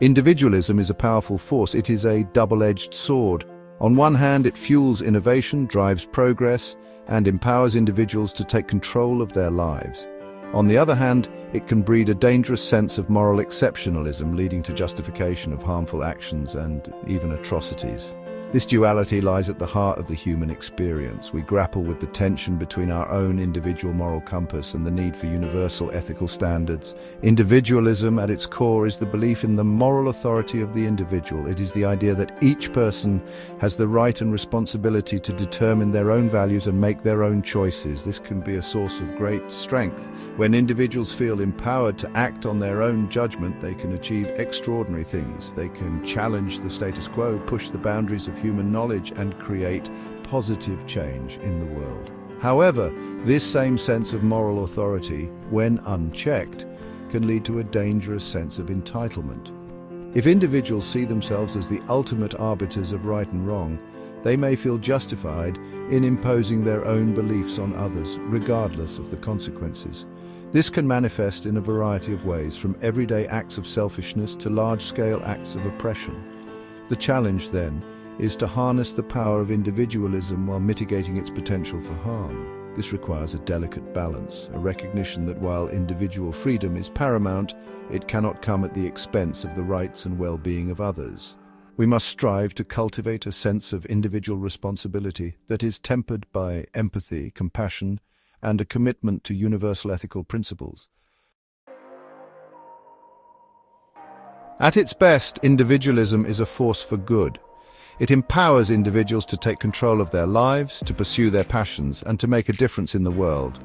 Individualism is a powerful force. It is a double-edged sword. On one hand, it fuels innovation, drives progress, and empowers individuals to take control of their lives. On the other hand, it can breed a dangerous sense of moral exceptionalism, leading to justification of harmful actions and even atrocities. This duality lies at the heart of the human experience. We grapple with the tension between our own individual moral compass and the need for universal ethical standards. Individualism, at its core, is the belief in the moral authority of the individual. It is the idea that each person has the right and responsibility to determine their own values and make their own choices. This can be a source of great strength. When individuals feel empowered to act on their own judgment, they can achieve extraordinary things. They can challenge the status quo, push the boundaries of human knowledge, and create positive change in the world. However, this same sense of moral authority, when unchecked, can lead to a dangerous sense of entitlement. If individuals see themselves as the ultimate arbiters of right and wrong, they may feel justified in imposing their own beliefs on others, regardless of the consequences. This can manifest in a variety of ways, from everyday acts of selfishness to large-scale acts of oppression. The challenge, then, is to harness the power of individualism while mitigating its potential for harm. This requires a delicate balance, a recognition that while individual freedom is paramount, it cannot come at the expense of the rights and well-being of others. We must strive to cultivate a sense of individual responsibility that is tempered by empathy, compassion, and a commitment to universal ethical principles. At its best, individualism is a force for good. It empowers individuals to take control of their lives, to pursue their passions, and to make a difference in the world.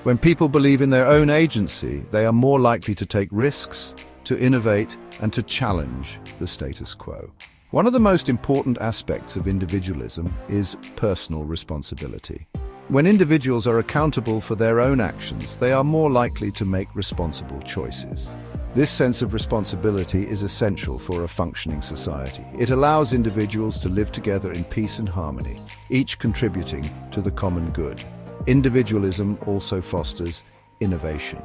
When people believe in their own agency, they are more likely to take risks, to innovate, and to challenge the status quo. One of the most important aspects of individualism is personal responsibility. When individuals are accountable for their own actions, they are more likely to make responsible choices. This sense of responsibility is essential for a functioning society. It allows individuals to live together in peace and harmony, each contributing to the common good. Individualism also fosters innovation.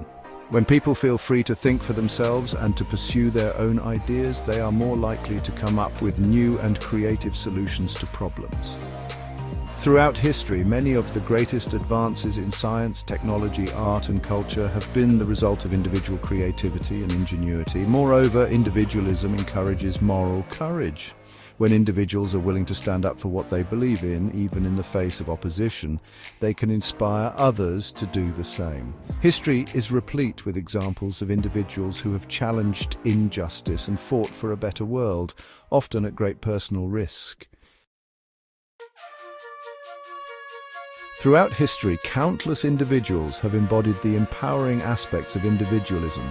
When people feel free to think for themselves and to pursue their own ideas, they are more likely to come up with new and creative solutions to problems. Throughout history, many of the greatest advances in science, technology, art, and culture have been the result of individual creativity and ingenuity. Moreover, individualism encourages moral courage. When individuals are willing to stand up for what they believe in, even in the face of opposition, they can inspire others to do the same. History is replete with examples of individuals who have challenged injustice and fought for a better world, often at great personal risk. Throughout history, countless individuals have embodied the empowering aspects of individualism.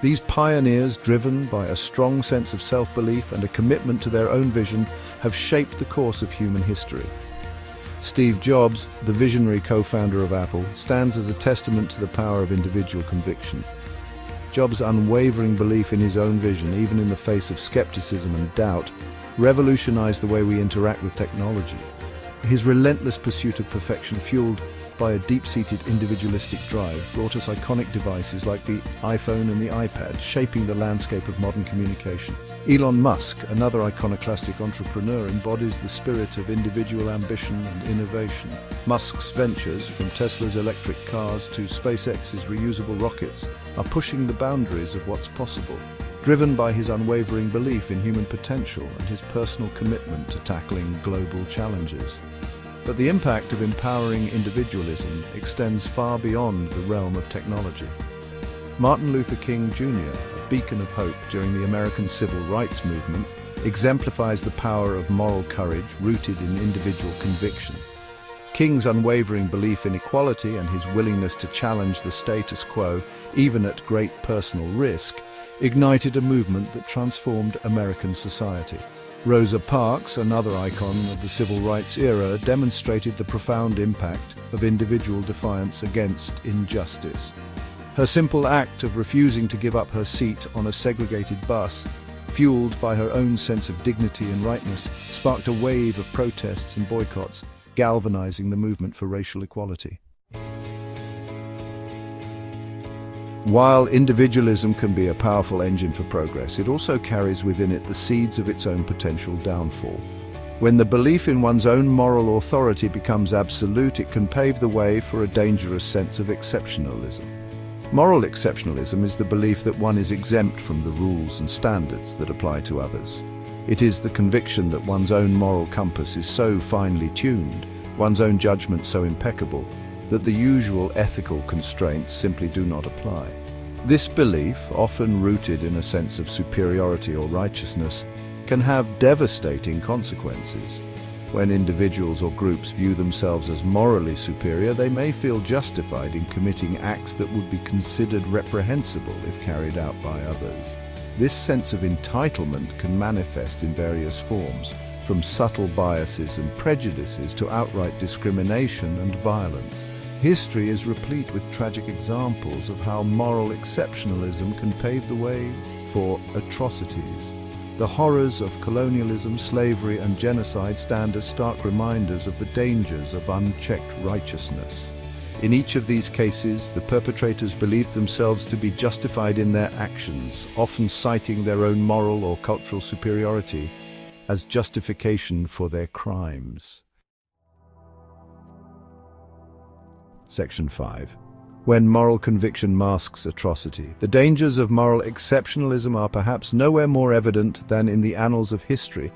These pioneers, driven by a strong sense of self-belief and a commitment to their own vision, have shaped the course of human history. Steve Jobs, the visionary co-founder of Apple, stands as a testament to the power of individual conviction. Jobs' unwavering belief in his own vision, even in the face of skepticism and doubt, revolutionized the way we interact with technology. His relentless pursuit of perfection, fueled by a deep-seated individualistic drive, brought us iconic devices like the iPhone and the iPad, shaping the landscape of modern communication. Elon Musk, another iconoclastic entrepreneur, embodies the spirit of individual ambition and innovation. Musk's ventures, from Tesla's electric cars to SpaceX's reusable rockets, are pushing the boundaries of what's possible. Driven by his unwavering belief in human potential and his personal commitment to tackling global challenges. But the impact of empowering individualism extends far beyond the realm of technology. Martin Luther King Jr., a beacon of hope during the American Civil Rights Movement, exemplifies the power of moral courage rooted in individual conviction. King's unwavering belief in equality and his willingness to challenge the status quo, even at great personal risk, ignited a movement that transformed American society. Rosa Parks, another icon of the civil rights era, demonstrated the profound impact of individual defiance against injustice. Her simple act of refusing to give up her seat on a segregated bus, fueled by her own sense of dignity and rightness, sparked a wave of protests and boycotts, galvanizing the movement for racial equality. While individualism can be a powerful engine for progress, it also carries within it the seeds of its own potential downfall. When the belief in one's own moral authority becomes absolute, it can pave the way for a dangerous sense of exceptionalism. Moral exceptionalism is the belief that one is exempt from the rules and standards that apply to others. It is the conviction that one's own moral compass is so finely tuned, one's own judgment so impeccable, that the usual ethical constraints simply do not apply. This belief, often rooted in a sense of superiority or righteousness, can have devastating consequences. When individuals or groups view themselves as morally superior, they may feel justified in committing acts that would be considered reprehensible if carried out by others. This sense of entitlement can manifest in various forms, from subtle biases and prejudices to outright discrimination and violence. History is replete with tragic examples of how moral exceptionalism can pave the way for atrocities. The horrors of colonialism, slavery, and genocide stand as stark reminders of the dangers of unchecked righteousness. In each of these cases, the perpetrators believed themselves to be justified in their actions, often citing their own moral or cultural superiority as justification for their crimes. Section 5. When moral conviction masks atrocity. The dangers of moral exceptionalism are perhaps nowhere more evident than in the annals of history,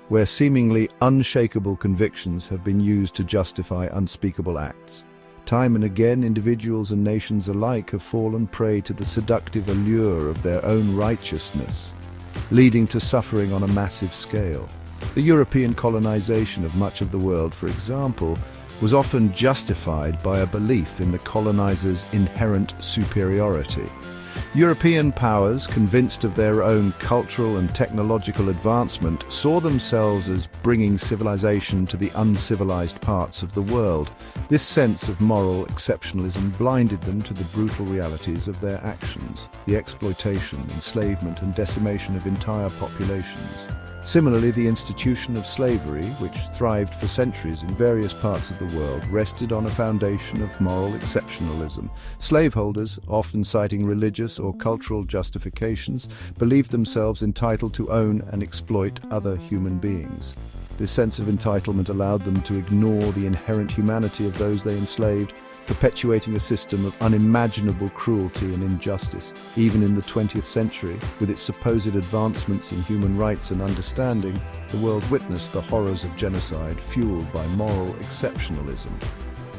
where seemingly unshakable convictions have been used to justify unspeakable acts. Time and again, individuals and nations alike have fallen prey to the seductive allure of their own righteousness, leading to suffering on a massive scale. The European colonization of much of the world, for example, was often justified by a belief in the colonizers' inherent superiority. European powers, convinced of their own cultural and technological advancement, saw themselves as bringing civilization to the uncivilized parts of the world. This sense of moral exceptionalism blinded them to the brutal realities of their actions, the exploitation, enslavement, and decimation of entire populations. Similarly, the institution of slavery, which thrived for centuries in various parts of the world, rested on a foundation of moral exceptionalism. Slaveholders, often citing religious or cultural justifications, believed themselves entitled to own and exploit other human beings. This sense of entitlement allowed them to ignore the inherent humanity of those they enslaved, perpetuating a system of unimaginable cruelty and injustice. Even in the 20th century, with its supposed advancements in human rights and understanding, the world witnessed the horrors of genocide fueled by moral exceptionalism.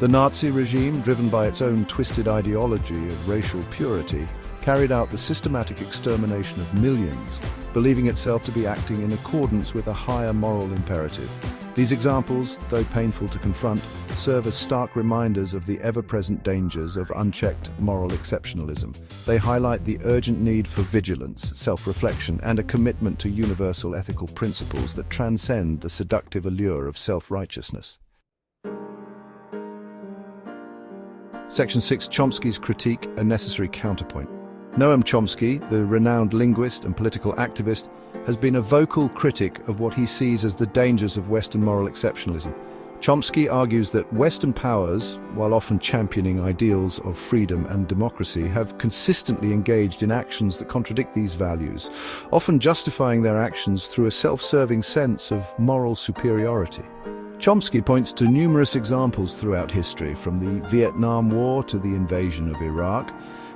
The Nazi regime, driven by its own twisted ideology of racial purity, carried out the systematic extermination of millions, believing itself to be acting in accordance with a higher moral imperative. These examples, though painful to confront, serve as stark reminders of the ever-present dangers of unchecked moral exceptionalism. They highlight the urgent need for vigilance, self-reflection, and a commitment to universal ethical principles that transcend the seductive allure of self-righteousness. Section 6. Chomsky's critique, a necessary counterpoint. Noam Chomsky, the renowned linguist and political activist, has been a vocal critic of what he sees as the dangers of Western moral exceptionalism. Chomsky argues that Western powers, while often championing ideals of freedom and democracy, have consistently engaged in actions that contradict these values, often justifying their actions through a self-serving sense of moral superiority. Chomsky points to numerous examples throughout history, from the Vietnam War to the invasion of Iraq,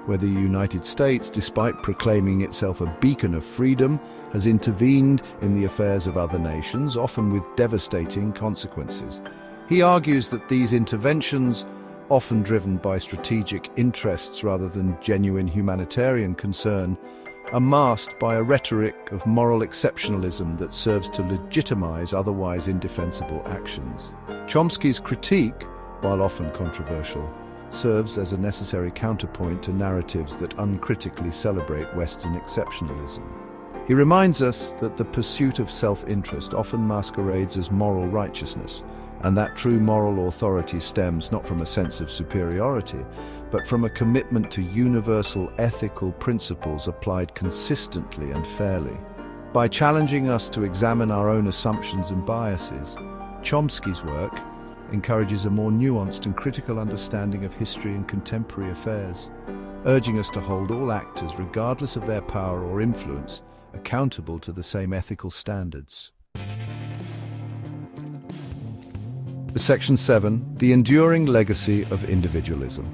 where the United States, despite proclaiming itself a beacon of freedom, has intervened in the affairs of other nations, often with devastating consequences. He argues that these interventions, often driven by strategic interests rather than genuine humanitarian concern, are masked by a rhetoric of moral exceptionalism that serves to legitimize otherwise indefensible actions. Chomsky's critique, while often controversial, serves as a necessary counterpoint to narratives that uncritically celebrate Western exceptionalism. He reminds us that the pursuit of self-interest often masquerades as moral righteousness, and that true moral authority stems not from a sense of superiority, but from a commitment to universal ethical principles applied consistently and fairly. By challenging us to examine our own assumptions and biases, Chomsky's work encourages a more nuanced and critical understanding of history and contemporary affairs. urging us to hold all actors, regardless of their power or influence, accountable to the same ethical standards. Section 7. The enduring legacy of individualism.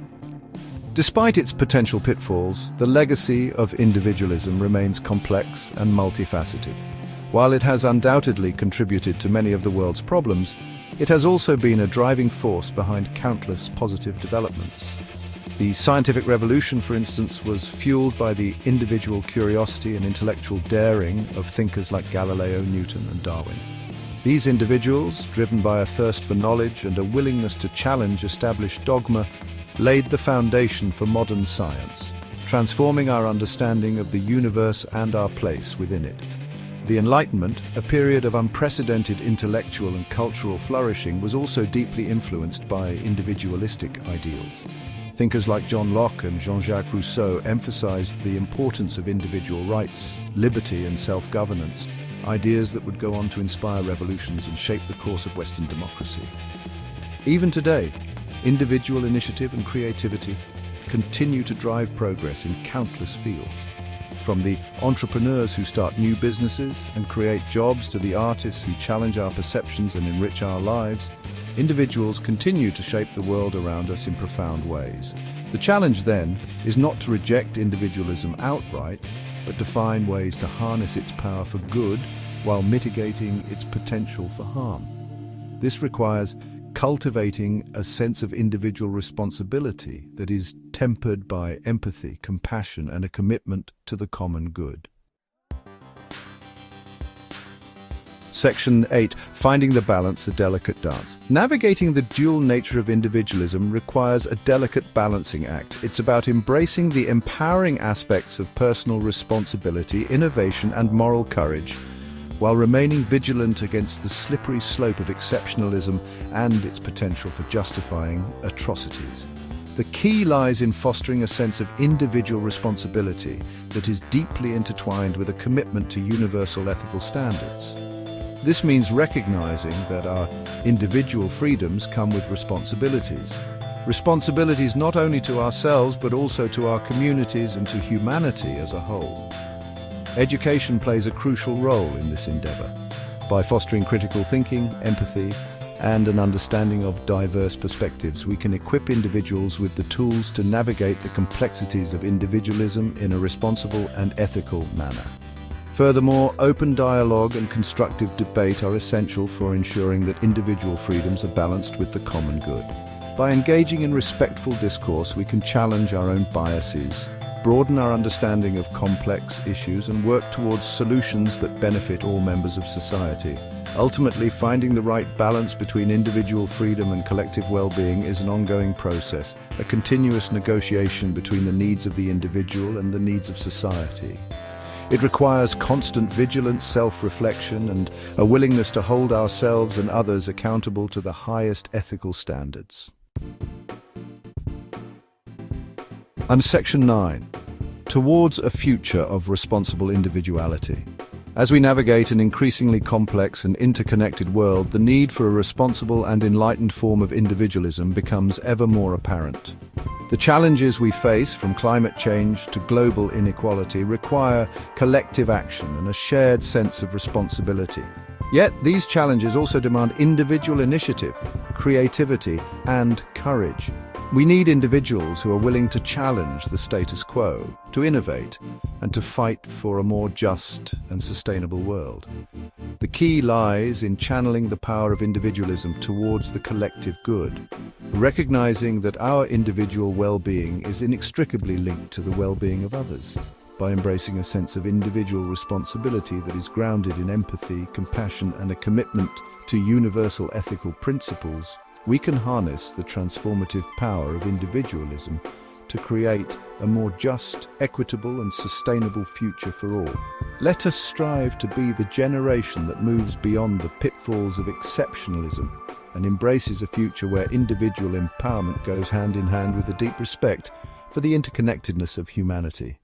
Despite its potential pitfalls, the legacy of individualism remains complex and multifaceted. While it has undoubtedly contributed to many of the world's problems, it has also been a driving force behind countless positive developments. The scientific revolution, for instance, was fueled by the individual curiosity and intellectual daring of thinkers like Galileo, Newton, and Darwin. These individuals, driven by a thirst for knowledge and a willingness to challenge established dogma, laid the foundation for modern science, transforming our understanding of the universe and our place within it. The Enlightenment, a period of unprecedented intellectual and cultural flourishing, was also deeply influenced by individualistic ideals. Thinkers like John Locke and Jean-Jacques Rousseau emphasized the importance of individual rights, liberty, and self-governance, ideas that would go on to inspire revolutions and shape the course of Western democracy. Even today, individual initiative and creativity continue to drive progress in countless fields. From the entrepreneurs who start new businesses and create jobs to the artists who challenge our perceptions and enrich our lives, individuals continue to shape the world around us in profound ways. The challenge, then, is not to reject individualism outright, but to find ways to harness its power for good while mitigating its potential for harm. This requires cultivating a sense of individual responsibility that is tempered by empathy, compassion, and a commitment to the common good. Section 8. Finding the balance, a delicate dance. Navigating the dual nature of individualism requires a delicate balancing act. It's about embracing the empowering aspects of personal responsibility, innovation, and moral courage, while remaining vigilant against the slippery slope of exceptionalism and its potential for justifying atrocities. The key lies in fostering a sense of individual responsibility that is deeply intertwined with a commitment to universal ethical standards. This means recognizing that our individual freedoms come with responsibilities. Responsibilities not only to ourselves but also to our communities and to humanity as a whole. Education plays a crucial role in this endeavor. By fostering critical thinking, empathy, and an understanding of diverse perspectives, we can equip individuals with the tools to navigate the complexities of individualism in a responsible and ethical manner. Furthermore, open dialogue and constructive debate are essential for ensuring that individual freedoms are balanced with the common good. By engaging in respectful discourse, we can challenge our own biases, broaden our understanding of complex issues, and work towards solutions that benefit all members of society. Ultimately, finding the right balance between individual freedom and collective well-being is an ongoing process, a continuous negotiation between the needs of the individual and the needs of society. It requires constant vigilance, self-reflection, and a willingness to hold ourselves and others accountable to the highest ethical standards. And Section 9. Towards a future of responsible individuality. As we navigate an increasingly complex and interconnected world, the need for a responsible and enlightened form of individualism becomes ever more apparent. The challenges we face, from climate change to global inequality, require collective action and a shared sense of responsibility. Yet, these challenges also demand individual initiative, creativity, and courage. We need individuals who are willing to challenge the status quo, to innovate, and to fight for a more just and sustainable world. The key lies in channeling the power of individualism towards the collective good, recognizing that our individual well-being is inextricably linked to the well-being of others. By embracing a sense of individual responsibility that is grounded in empathy, compassion, and a commitment to universal ethical principles, we can harness the transformative power of individualism to create a more just, equitable, and sustainable future for all. Let us strive to be the generation that moves beyond the pitfalls of exceptionalism and embraces a future where individual empowerment goes hand in hand with a deep respect for the interconnectedness of humanity.